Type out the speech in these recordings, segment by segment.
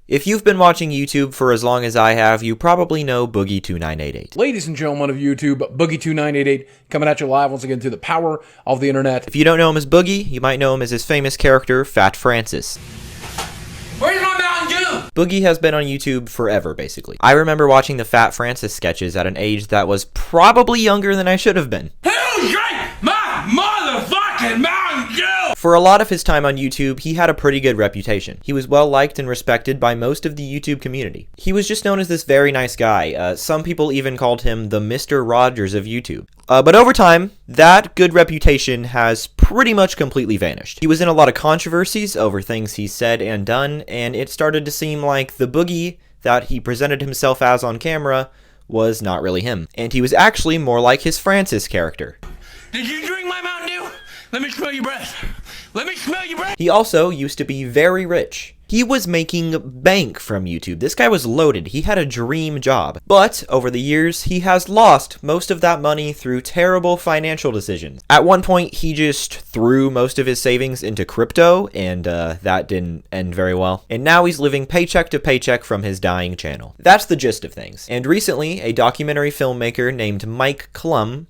If you've been watching YouTube for as long as I have, you probably know Boogie2988. Ladies and gentlemen of YouTube, Boogie2988 coming at you live once again through the power of the internet. If you don't know him as Boogie, you might know him as his famous character, Fat Francis. Where's my Mountain Dew? Boogie has been on YouTube forever, basically. I remember watching the Fat Francis sketches at an age that was probably younger than I should have been. Who drank my motherfucking Mountain Dew? For a lot of his time on YouTube, he had a pretty good reputation. He was well liked and respected by most of the YouTube community. He was just known as this very nice guy. Some people even called him the Mr. Rogers of YouTube. But over time, that good reputation has pretty much completely vanished. He was in a lot of controversies over things he said and done, and it started to seem like the Boogie that he presented himself as on camera was not really him. And he was actually more like his Francis character. Did you drink my Mountain Dew? Let me smell your breath. Let me smell your breath. He also used to be very rich. He was making bank from YouTube. This guy was loaded. He had a dream job. But over the years, he has lost most of that money through terrible financial decisions. At one point, he just threw most of his savings into crypto, and that didn't end very well. And now he's living paycheck to paycheck from his dying channel. That's the gist of things. And recently, a documentary filmmaker named Mike Clum,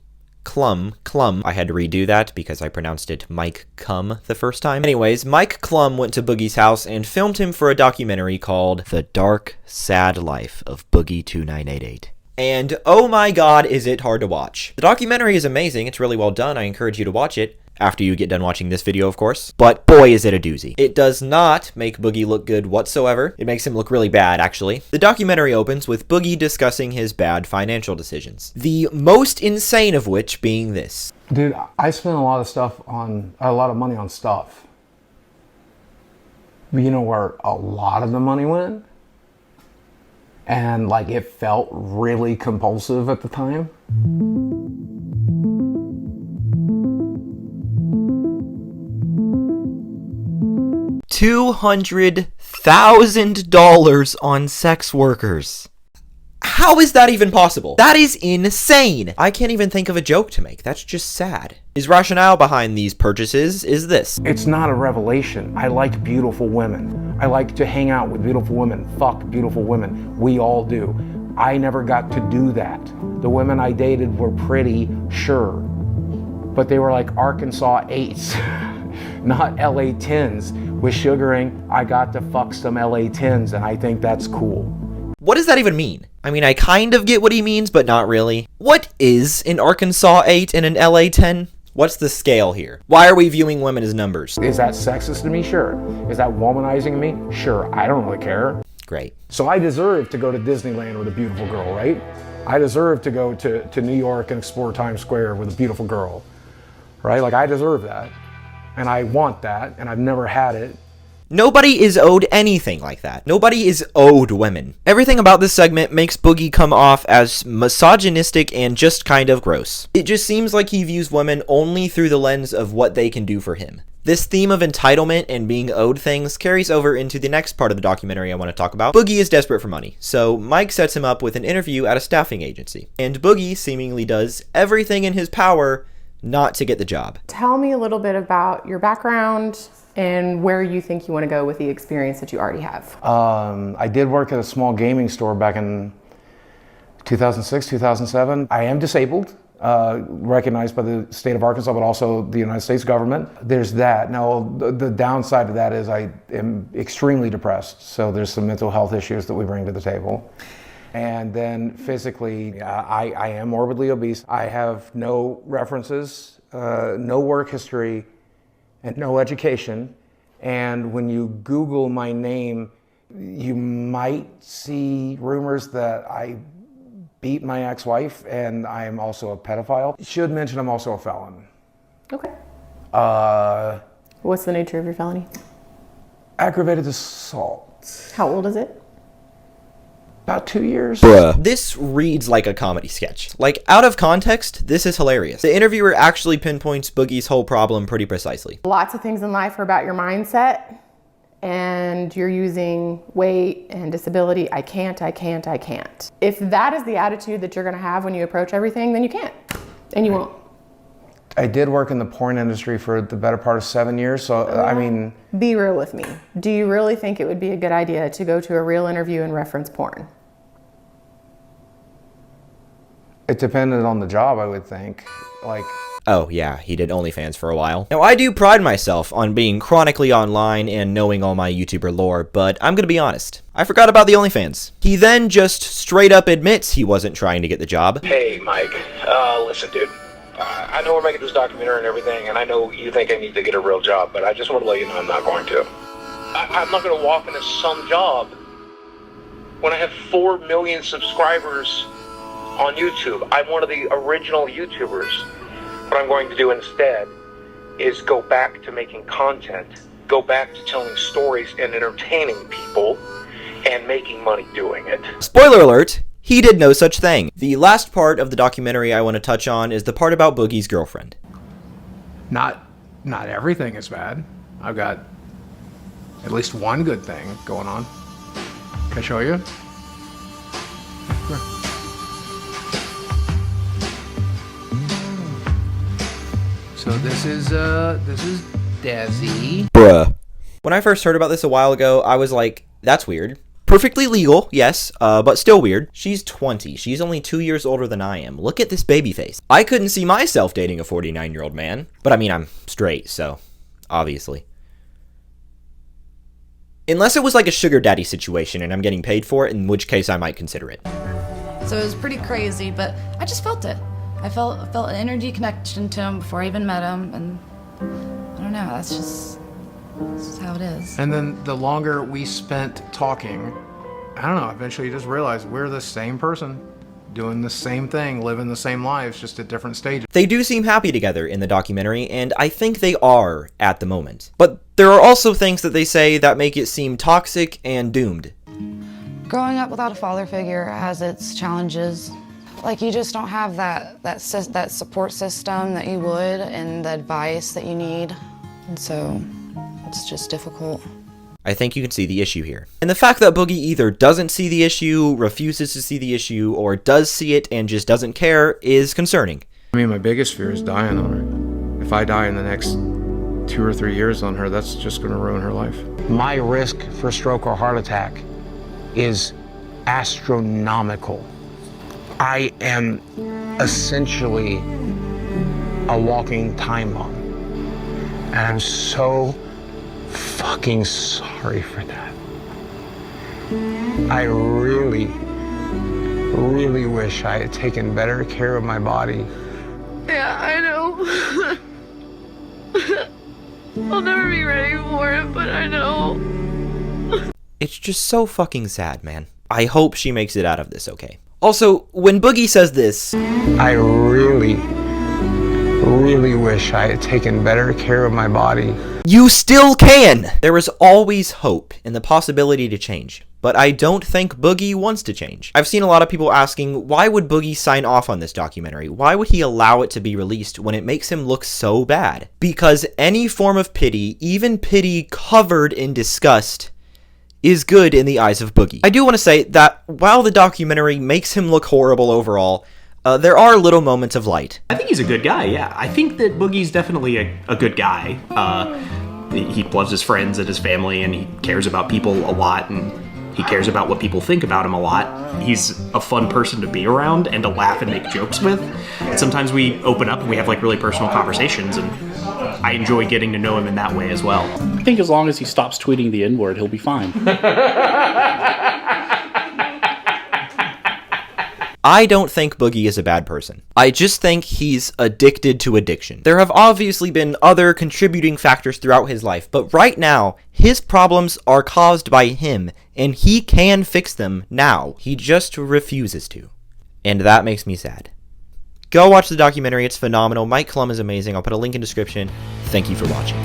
I had to redo that because I pronounced it Mike Cum the first time. Anyways, Mike Clum went to Boogie's house and filmed him for a documentary called The Dark, Sad Life of Boogie2988. And oh my god, is it hard to watch. The documentary is amazing, it's really well done, I encourage you to watch it. After you get done watching this video, of course. But boy, is it a doozy. It does not make Boogie look good whatsoever. It makes him look really bad, actually. The documentary opens with Boogie discussing his bad financial decisions. The most insane of which being this. Dude, I spent a lot of money on stuff. But you know where a lot of the money went? And like it felt really compulsive at the time. $200,000 on sex workers. How is that even possible? That is insane. I can't even think of a joke to make. That's just sad. His rationale behind these purchases is this. It's not a revelation. I like beautiful women. I like to hang out with beautiful women, fuck beautiful women. We all do. I never got to do that. The women I dated were pretty, sure, but they were like Arkansas 8s, not LA 10s. With sugaring, I got to fuck some LA 10s, and I think that's cool. What does that even mean? I mean, I kind of get what he means, but not really. What is an Arkansas 8 and an LA 10? What's the scale here? Why are we viewing women as numbers? Is that sexist to me? Sure. Is that womanizing me? Sure. I don't really care. Great. So I deserve to go to Disneyland with a beautiful girl, right? I deserve to go to New York and explore Times Square with a beautiful girl, right? Like, I deserve that. And I want that, and I've never had it. Nobody is owed anything like that. Nobody is owed women. Everything about this segment makes Boogie come off as misogynistic and just kind of gross. It just seems like he views women only through the lens of what they can do for him. This theme of entitlement and being owed things carries over into the next part of the documentary I want to talk about. Boogie is desperate for money, so Mike sets him up with an interview at a staffing agency. And Boogie seemingly does everything in his power not to get the job. Tell me a little bit about your background and where you think you want to go with the experience that you already have. I did work at a small gaming store back in 2006, 2007. I am disabled, recognized by the state of Arkansas, but also the United States government. There's that. Now, the downside of that is I am extremely depressed, so there's some mental health issues that we bring to the table. And then physically, I am morbidly obese. I have no references, no work history, and no education. And when you Google my name, you might see rumors that I beat my ex-wife and I am also a pedophile. Should mention I'm also a felon. Okay. What's the nature of your felony? Aggravated assault. How old is it? About 2 years. Bruh. This reads like a comedy sketch. Like, out of context, this is hilarious. The interviewer actually pinpoints Boogie's whole problem pretty precisely. Lots of things in life are about your mindset, and you're using weight and disability. I can't. If that is the attitude that you're gonna have when you approach everything, then you can't, and you won't. I did work in the porn industry for the better part of 7 years, so I mean... Be real with me. Do you really think it would be a good idea to go to a real interview and reference porn? It depended on the job, I would think. Like... Oh yeah, he did OnlyFans for a while. Now I do pride myself on being chronically online and knowing all my YouTuber lore, but I'm gonna be honest. I forgot about the OnlyFans. He then just straight up admits he wasn't trying to get the job. Hey Mike, listen dude. I know we're making this documentary and everything, and I know you think I need to get a real job, but I just want to let you know I'm not going to. I'm not going to walk into some job when I have 4 million subscribers on YouTube. I'm one of the original YouTubers. What I'm going to do instead is go back to making content, go back to telling stories and entertaining people, and making money doing it. Spoiler alert! He did no such thing. The last part of the documentary I want to touch on is the part about Boogie's girlfriend. Not everything is bad. I've got at least one good thing going on. Can I show you? Sure. So this is Desi. Bruh. When I first heard about this a while ago, I was like, that's weird. Perfectly legal, yes, but still weird. She's 20. She's only 2 years older than I am. Look at this baby face. I couldn't see myself dating a 49-year-old man. But I mean, I'm straight, so obviously. Unless it was like a sugar daddy situation and I'm getting paid for it, in which case I might consider it. So it was pretty crazy, but I just felt it. I felt an energy connection to him before I even met him, and I don't know, that's just how it is. And then the longer we spent talking, I don't know, eventually you just realize we're the same person, doing the same thing, living the same lives, just at different stages. They do seem happy together in the documentary, and I think they are at the moment. But there are also things that they say that make it seem toxic and doomed. Growing up without a father figure has its challenges. Like, you just don't have that support system that you would, and the advice that you need, and so it's just difficult. I think you can see the issue here. And the fact that Boogie either doesn't see the issue, refuses to see the issue, or does see it and just doesn't care is concerning. I mean, my biggest fear is dying on her. If I die in the next 2 or 3 years on her, that's just going to ruin her life. My risk for stroke or heart attack is astronomical. I am essentially a walking time bomb. And I'm so fucking sorry for that. I really, really wish I had taken better care of my body. Yeah, I know. I'll never be ready for it, but I know. It's just so fucking sad, man. I hope she makes it out of this okay. Also, when Boogie says this, I really, really wish I had taken better care of my body. You still can! There is always hope and the possibility to change, but I don't think Boogie wants to change. I've seen a lot of people asking, why would Boogie sign off on this documentary? Why would he allow it to be released when it makes him look so bad? Because any form of pity, even pity covered in disgust, is good in the eyes of Boogie. I do want to say that while the documentary makes him look horrible overall, there are little moments of light. I think he's a good guy, yeah. I think that Boogie's definitely a good guy. He loves his friends and his family, and he cares about people a lot, and he cares about what people think about him a lot. He's a fun person to be around and to laugh and make jokes with. Sometimes we open up and we have like really personal conversations, and I enjoy getting to know him in that way as well. I think as long as he stops tweeting the N-word, he'll be fine. I don't think Boogie is a bad person. I just think he's addicted to addiction. There have obviously been other contributing factors throughout his life, but right now, his problems are caused by him, and he can fix them now. He just refuses to. And that makes me sad. Go watch the documentary, it's phenomenal. Mike Clum is amazing. I'll put a link in the description. Thank you for watching.